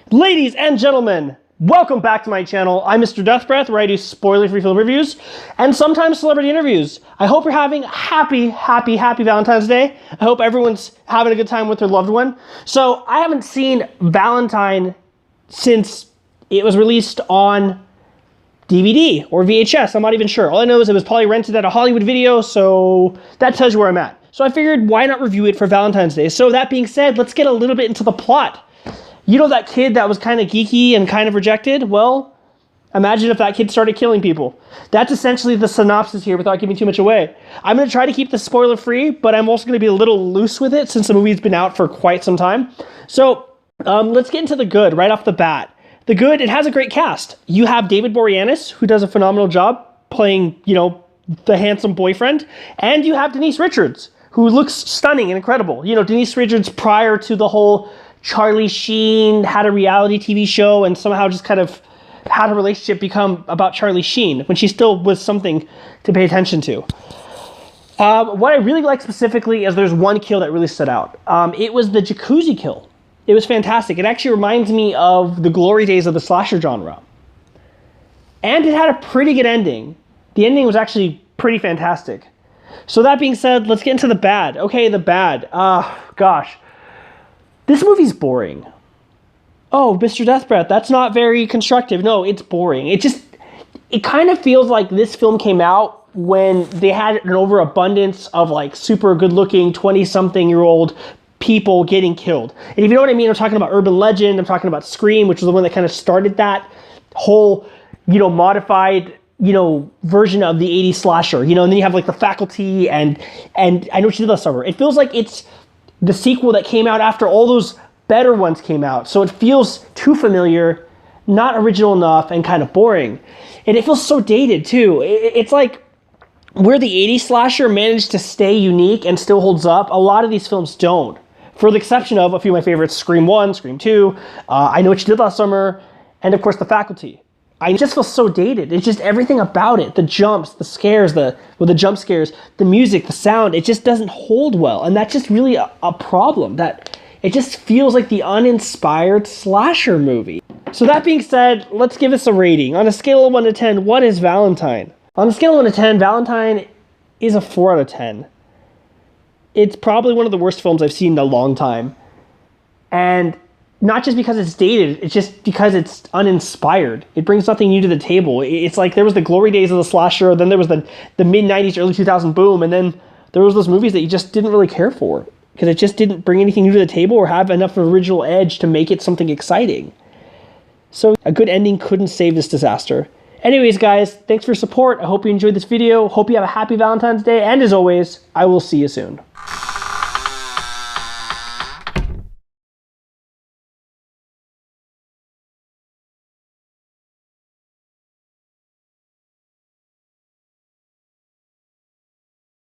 Ladies and gentlemen, welcome back to my channel. I'm Mr. Deathbreath, where I do spoiler-free film reviews and sometimes celebrity interviews. I hope you're having a happy Valentine's Day. I hope everyone's having a good time with their loved one. So I haven't seen Valentine since it was released on DVD or VHS. I'm not even sure. All I know is it was probably rented at a Hollywood Video, so that tells you where I'm at. So I figured, why not review it for Valentine's Day? So that being said, let's get a little bit into the plot. You know that kid that was kind of geeky and kind of rejected? Well, imagine if that kid started killing people. That's essentially the synopsis here without giving too much away. I'm going to try to keep this spoiler free, but I'm also going to be a little loose with it since the movie's been out for quite some time. So let's get into the good right off the bat. The good, it has a great cast. You have David Boreanaz, who does a phenomenal job playing, you know, the handsome boyfriend. And you have Denise Richards, who looks stunning and incredible. You know, Denise Richards, prior to the whole Charlie Sheen, had a reality TV show and somehow just kind of had a relationship become about Charlie Sheen when she still was something to pay attention to. What I really like specifically is there's one kill that really stood out. It was the jacuzzi kill. It was fantastic. It actually reminds me of the glory days of the slasher genre. And it had a pretty good ending. The ending was actually pretty fantastic. So that being said, let's get into the bad. Okay, the bad. Gosh. This movie's boring. Oh, Mr. Deathbreath, that's not very constructive. No, it's boring. It kind of feels like this film came out when they had an overabundance of like super good-looking 20-something-year-old people getting killed. And if you know what I mean, I'm talking about Urban Legend, I'm talking about Scream, which was the one that kind of started that whole, you know, modified, you know, version of the 80s slasher, you know, and then you have like The Faculty and I Know What You Did Last Summer. It feels like it's the sequel that came out after all those better ones came out. So it feels too familiar, not original enough, and kind of boring. And it feels so dated too. It's like where the 80s slasher managed to stay unique and still holds up, a lot of these films don't. For the exception of a few of my favorites, Scream 1, Scream 2, I Know What You Did Last Summer, and of course The Faculty. I just feel so dated. It's just everything about it. The jumps, the scares, the jump scares, the music, the sound, it just doesn't hold well. And that's just really a problem. That it just feels like the uninspired slasher movie. So that being said, let's give this a rating. On a scale of 1 to 10, what is Valentine? On a scale of 1 to 10, Valentine is a 4 out of 10. It's probably one of the worst films I've seen in a long time. And not just because it's dated, it's just because it's uninspired. It brings nothing new to the table. It's like there was the glory days of the slasher, then there was the mid-90s, early 2000 boom, and then there was those movies that you just didn't really care for because it just didn't bring anything new to the table or have enough original edge to make it something exciting. So a good ending couldn't save this disaster. Anyways, guys, thanks for your support. I hope you enjoyed this video. Hope you have a happy Valentine's Day, and as always, I will see you soon.